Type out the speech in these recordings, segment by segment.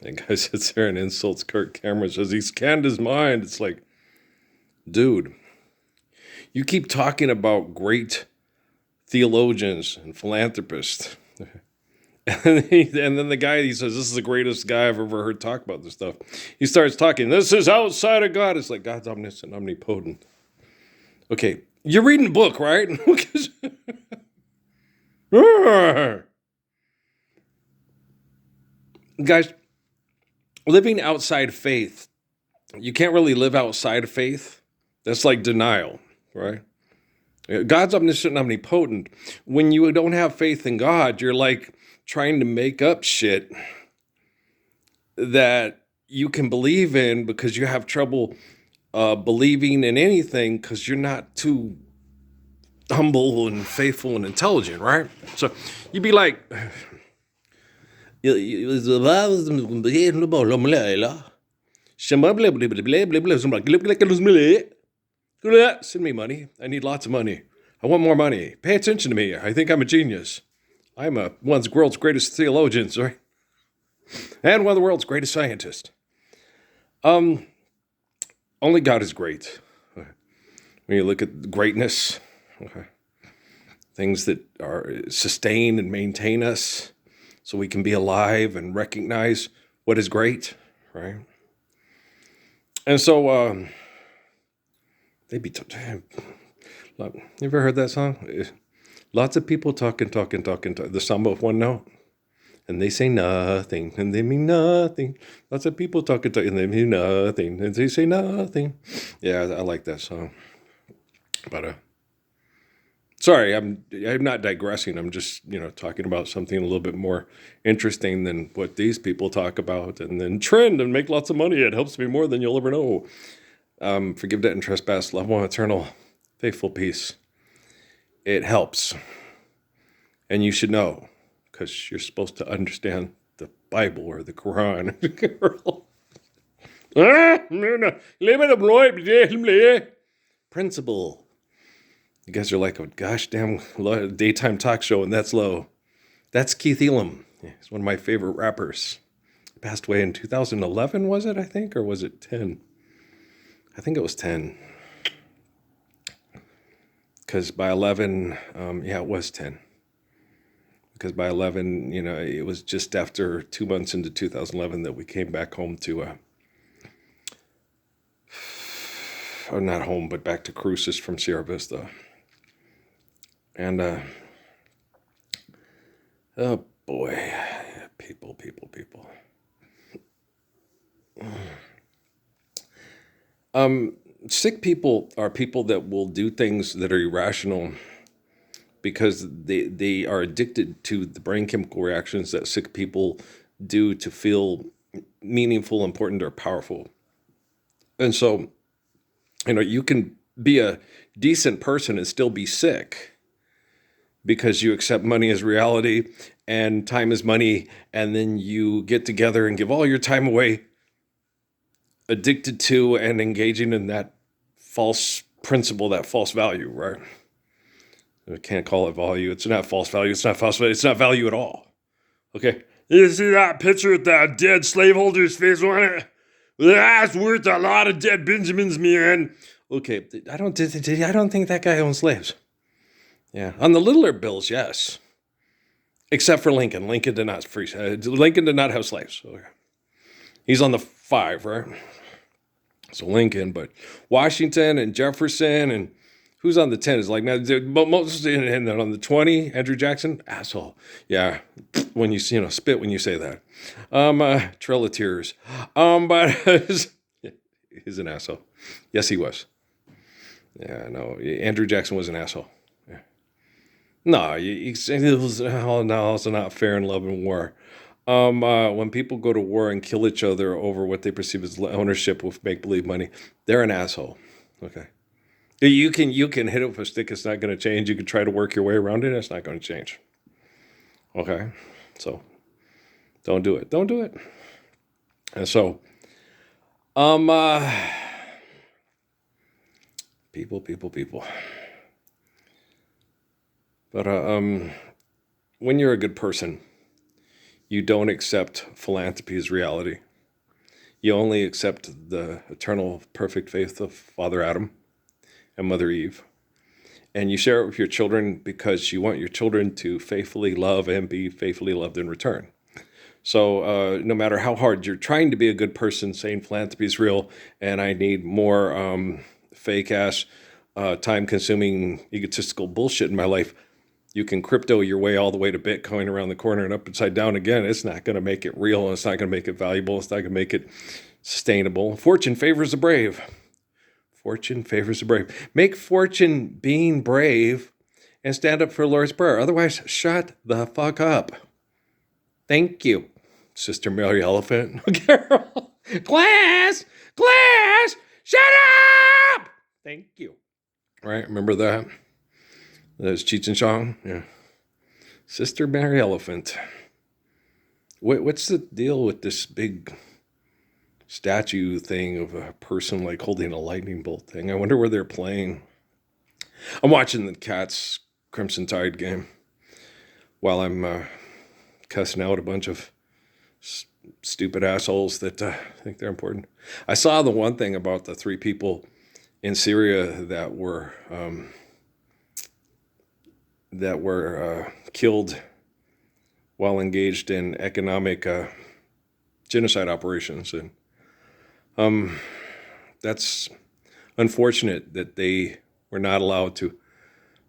And guy sits there and insults Kirk Cameron, says he's scanned his mind. It's like, dude, you keep talking about great theologians and philanthropists. And then the guy, he says, this is the greatest guy I've ever heard talk about this stuff. He starts talking, this is outside of God. It's like, God's omniscient, omnipotent. Okay, you're reading a book, right? Guys, living outside faith, you can't really live outside of faith. That's like denial, right? God's omniscient and omnipotent. When you don't have faith in God, you're like trying to make up shit that you can believe in because you have trouble believing in anything because you're not too humble and faithful and intelligent, right? So you'd be like, send me money. I need lots of money. I want more money. Pay attention to me. I think I'm a genius. I'm one of the world's greatest theologians, right? And one of the world's greatest scientists. Only God is great. When you look at greatness, things that sustain and maintain us so we can be alive and recognize what is great, right? And so they be you ever heard that song? Lots of people talking, the sum of one note. And they say nothing, and they mean nothing. Lots of people talking, and they mean nothing, and they say nothing. Yeah, I like that song. But sorry, I'm not digressing. I'm just talking about something a little bit more interesting than what these people talk about, and then trend and make lots of money. It helps me more than you'll ever know. Forgive debt and trespass, love one eternal, faithful peace. It helps, and you should know. Because you're supposed to understand the Bible or the Quran. Principle. You guys are like a gosh damn daytime talk show, and that's low. That's Keith Elam. He's one of my favorite rappers. He passed away in 2011, was it, I think? Or was it 10? I think it was 10. Because by 11, it was 10. Because by 11, it was just after 2 months into 2011 that we came back home to, or not home, but back to Cruces from Sierra Vista. And, oh boy, people. Sick people are people that will do things that are irrational because they are addicted to the brain chemical reactions that sick people do to feel meaningful, important, or powerful. And so, you can be a decent person and still be sick because you accept money as reality and time is money, and then you get together and give all your time away, addicted to and engaging in that false principle, that false value, right? I can't call it value. It's not false value. It's not false value. It's not value at all. Okay. You see that picture with that dead slaveholder's face on it? That's worth a lot of dead Benjamins, man. Okay. I don't think that guy owns slaves. Yeah. On the littler bills, yes. Except for Lincoln. Lincoln did not Lincoln did not have slaves. Okay. He's on the 5, right? So Lincoln, but Washington and Jefferson and who's on the 10 is like, now, most, and then on the 20, Andrew Jackson, asshole. Yeah, when you spit when you say that. Trail of Tears. But he's an asshole. Yes, he was. Yeah, no, Andrew Jackson was an asshole. Yeah. No, it was also not fair in love and war. When people go to war and kill each other over what they perceive as ownership with make-believe money, they're an asshole. Okay. You can hit it with a stick. It's not going to change. You can try to work your way around it. It's not going to change. Okay, so don't do it. Don't do it. And so, people. But when you're a good person, you don't accept philanthropy as reality. You only accept the eternal perfect faith of Father Adam and Mother Eve. And you share it with your children because you want your children to faithfully love and be faithfully loved in return. So no matter how hard you're trying to be a good person, saying philanthropy is real, and I need more fake ass, time-consuming, egotistical bullshit in my life, you can crypto your way all the way to Bitcoin around the corner and upside down again. It's not going to make it real. And it's not going to make it valuable. It's not going to make it sustainable. Fortune favors the brave. Fortune favors the brave. Make fortune being brave and stand up for the Lord's Prayer. Otherwise, shut the fuck up. Thank you, Sister Mary Elephant. Carol, class, shut up. Thank you. Right? Remember that? That was Cheech and Chong? Yeah. Sister Mary Elephant. What's the deal with this big statue thing of a person like holding a lightning bolt thing? I wonder where they're playing. I'm watching the Cats Crimson Tide game while I'm cussing out a bunch of stupid assholes that think they're important. I saw the one thing about the 3 people in Syria that were killed while engaged in economic genocide operations, and that's unfortunate that they were not allowed to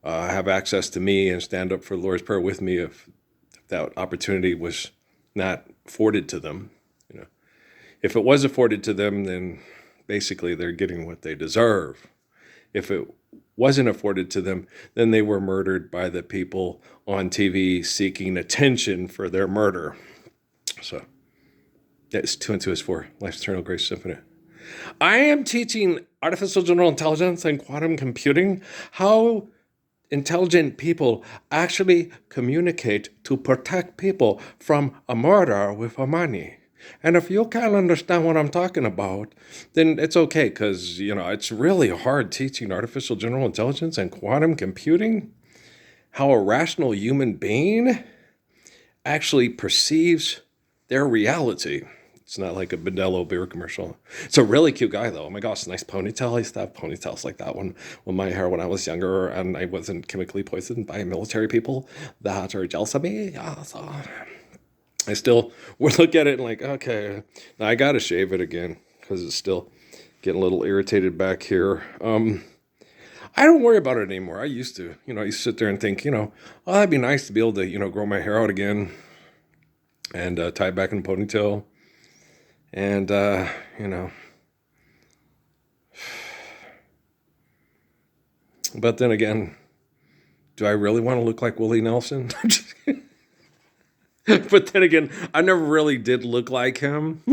have access to me and stand up for the Lord's Prayer with me if that opportunity was not afforded to them. You know, if it was afforded to them, then basically they're getting what they deserve. If it wasn't afforded to them, then they were murdered by the people on TV seeking attention for their murder. So that's 2 and 2 is 4. Life's eternal, grace is infinite. I am teaching artificial general intelligence and quantum computing how intelligent people actually communicate to protect people from a murder with money. And if you can't understand what I'm talking about, then it's okay, because, it's really hard teaching artificial general intelligence and quantum computing how a rational human being actually perceives their reality. It's not like a Modelo beer commercial. It's a really cute guy, though. Oh my gosh, nice ponytail. I used to have ponytails like that one with my hair when I was younger, and I wasn't chemically poisoned by military people that are jealous of me. Yeah, so I still would look at it and like, okay, now I got to shave it again because it's still getting a little irritated back here. I don't worry about it anymore. I used to, I used to sit there and think, oh, that'd be nice to be able to, grow my hair out again and tie it back in a ponytail. And, but then again, do I really want to look like Willie Nelson? But then again, I never really did look like him.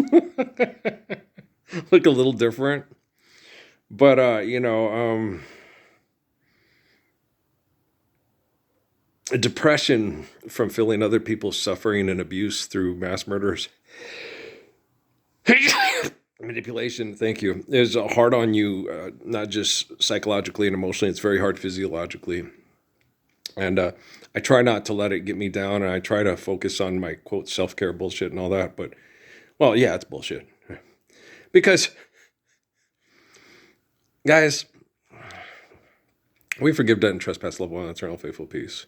Look a little different. But, depression from feeling other people's suffering and abuse through mass murders. Manipulation, thank you, is hard on you, not just psychologically and emotionally. It's very hard physiologically. And I try not to let it get me down, and I try to focus on my, quote, self-care bullshit and all that. But, well, yeah, it's bullshit. Because, guys, we forgive debt and trespass, love one, eternal, faithful peace.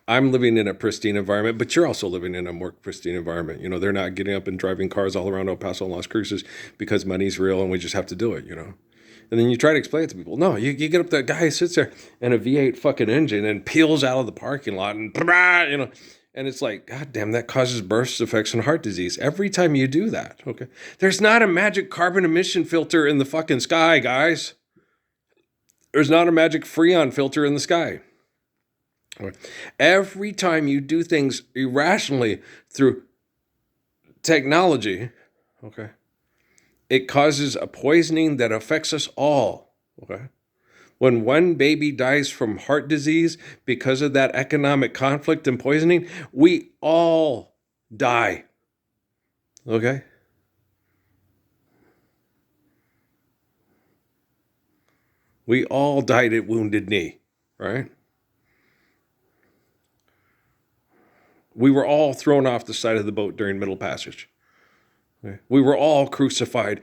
I'm living in a pristine environment, but you're also living in a more pristine environment. They're not getting up and driving cars all around El Paso and Las Cruces because money's real and we just have to do it, And then you try to explain it to people. No, you get up, that guy sits there in a V8 fucking engine and peels out of the parking lot and, and it's like, God damn, that causes birth defects and heart disease every time you do that, okay? There's not a magic carbon emission filter in the fucking sky, guys. There's not a magic Freon filter in the sky. Every time you do things irrationally through technology, okay, it causes a poisoning that affects us all, okay? When one baby dies from heart disease because of that economic conflict and poisoning, we all die, okay? We all died at Wounded Knee, right? We were all thrown off the side of the boat during Middle Passage. Okay? We were all crucified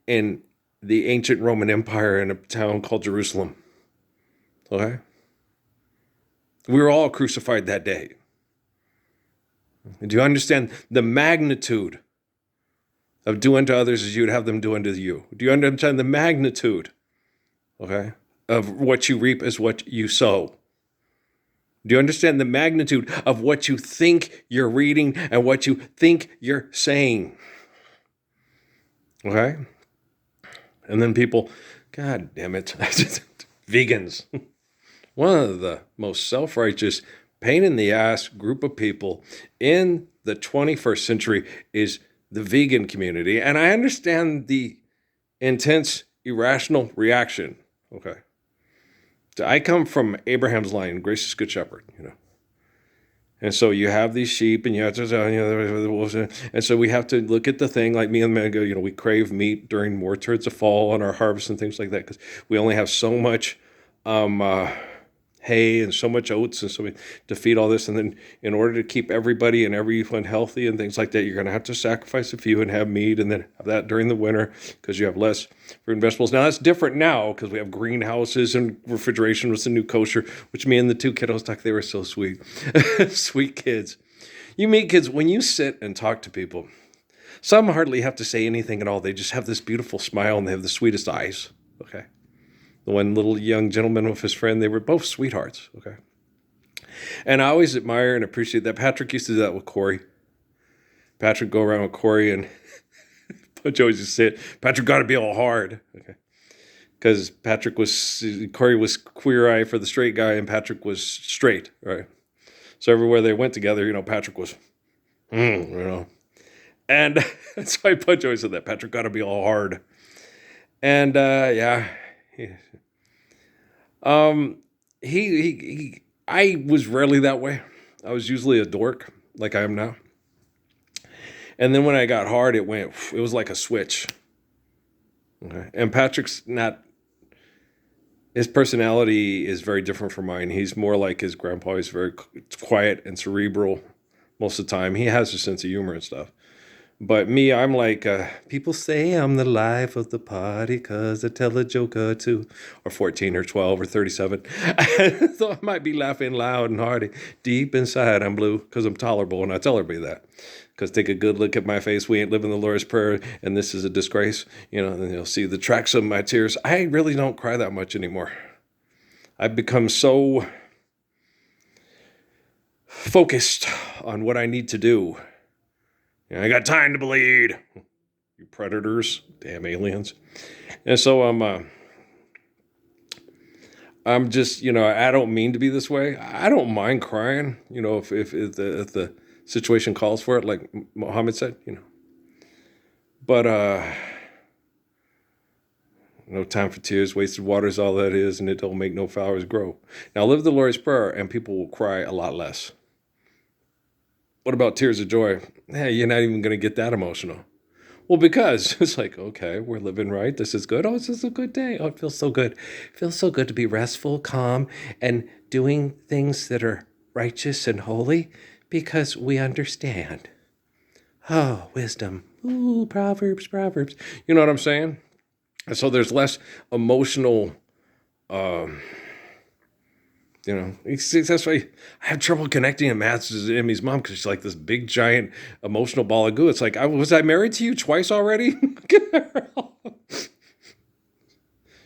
in the ancient Roman Empire in a town called Jerusalem. Okay? We were all crucified that day. Do you understand the magnitude of do unto others as you would have them do unto you? Do you understand the magnitude, okay, of what you reap is what you sow? Do you understand the magnitude of what you think you're reading and what you think you're saying? Okay? And then people, God damn it, vegans. One of the most self-righteous, pain in the ass group of people in the 21st century is the vegan community. And I understand the intense, irrational reaction. Okay. I come from Abraham's line, gracious good shepherd, And so you have these sheep and you have to, and so we have to look at the thing like me and the man go, we crave meat during more towards the fall on our harvest and things like that because we only have so much hay and so much oats and so to feed all this. And then in order to keep everybody and everyone healthy and things like that, you're going to have to sacrifice a few and have meat and then have that during the winter because you have less fruit and vegetables. Now that's different now because we have greenhouses and refrigeration with the new kosher, which me and the two kiddos talked, they were so sweet. Sweet kids. You meet kids, when you sit and talk to people, some hardly have to say anything at all. They just have this beautiful smile and they have the sweetest eyes. Okay. The one little young gentleman with his friend, they were both sweethearts, okay? And I always admire and appreciate that. Patrick used to do that with Corey. Patrick go around with Corey and Butch always used to say it, Patrick got to be all hard, okay? Because Corey was queer eye for the straight guy and Patrick was straight, right? So everywhere they went together, Patrick was, And that's why Butch always said that, Patrick got to be all hard. And, yeah. I was rarely that way. I was usually a dork, like I am now. And then when I got hard, it was like a switch. Okay. And Patrick's his personality is very different from mine. He's more like his grandpa. He's very quiet and cerebral most of the time. He has a sense of humor and stuff. But me, I'm like, people say I'm the life of the party because I tell a joke or two, or 14 or 12 or 37. So I might be laughing loud and hearty. Deep inside, I'm blue because I'm tolerable, and I tell everybody that. Because take a good look at my face. We ain't living the Lord's Prayer, and this is a disgrace. And you'll see the tracks of my tears. I really don't cry that much anymore. I've become so focused on what I need to do. I got time to bleed. You predators, damn aliens. And so I'm just, I don't mean to be this way. I don't mind crying, if the situation calls for it, like Muhammad said, But no time for tears, wasted water is all that is, and it don't make no flowers grow. Now live the Lord's Prayer, and people will cry a lot less. What about tears of joy? Hey, you're not even going to get that emotional. Well, because it's like, okay, we're living right. This is good. Oh, this is a good day. Oh, it feels so good. It feels so good to be restful, calm, and doing things that are righteous and holy because we understand. Oh, wisdom. Ooh, Proverbs. You know what I'm saying? And so there's less emotional that's why I have trouble connecting to Matt's Emmy's mom because she's like this big, giant, emotional ball of goo. It's like, was I married to you twice already?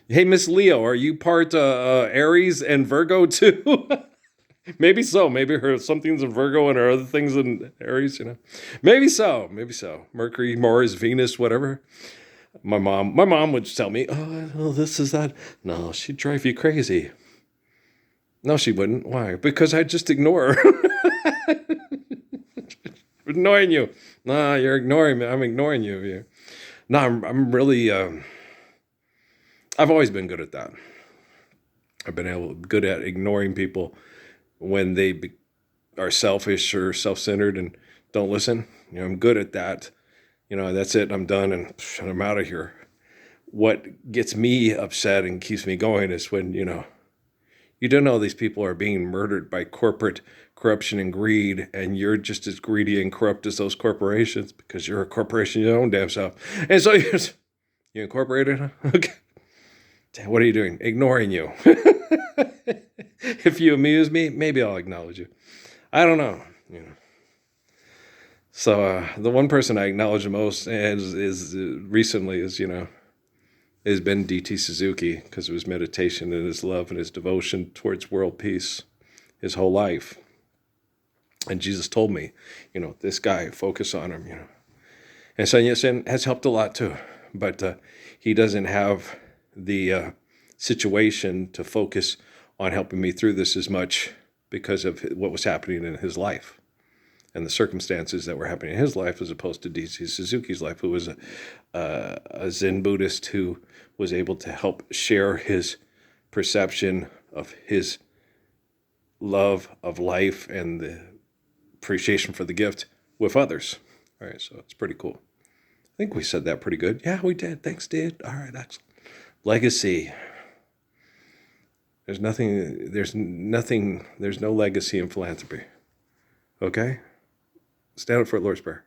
Hey, Miss Leo, are you part Aries and Virgo too? Maybe so. Maybe something's in Virgo and her other things in Aries. Maybe so. Mercury, Mars, Venus, whatever. My mom would tell me, oh, this is that. No, she'd drive you crazy. No, she wouldn't. Why? Because I just ignore her. Ignoring you. No, you're ignoring me. I'm ignoring you. No, I'm really, I've always been good at that. I've been good at ignoring people when they are selfish or self-centered and don't listen. I'm good at that. That's it. I'm done and I'm out of here. What gets me upset and keeps me going is when, You don't know these people are being murdered by corporate corruption and greed, and you're just as greedy and corrupt as those corporations because you're a corporation your own damn self. And so you incorporated, huh? Okay. What are you doing? Ignoring you. If you amuse me, maybe I'll acknowledge you. I don't know. You know. So the one person I acknowledge the most is recently is has been D.T. Suzuki because of his meditation and his love and his devotion towards world peace his whole life. And Jesus told me, this guy, focus on him. And so yes, and has helped a lot too. But he doesn't have the situation to focus on helping me through this as much because of what was happening in his life and the circumstances that were happening in his life, as opposed to D.C. Suzuki's life, who was a Zen Buddhist who was able to help share his perception of his love of life and the appreciation for the gift with others. All right, so it's pretty cool. I think we said that pretty good. Yeah, we did. Thanks, dude. All right, excellent. Legacy. There's no legacy in philanthropy. Okay? Stand up for it, Lord's Prayer.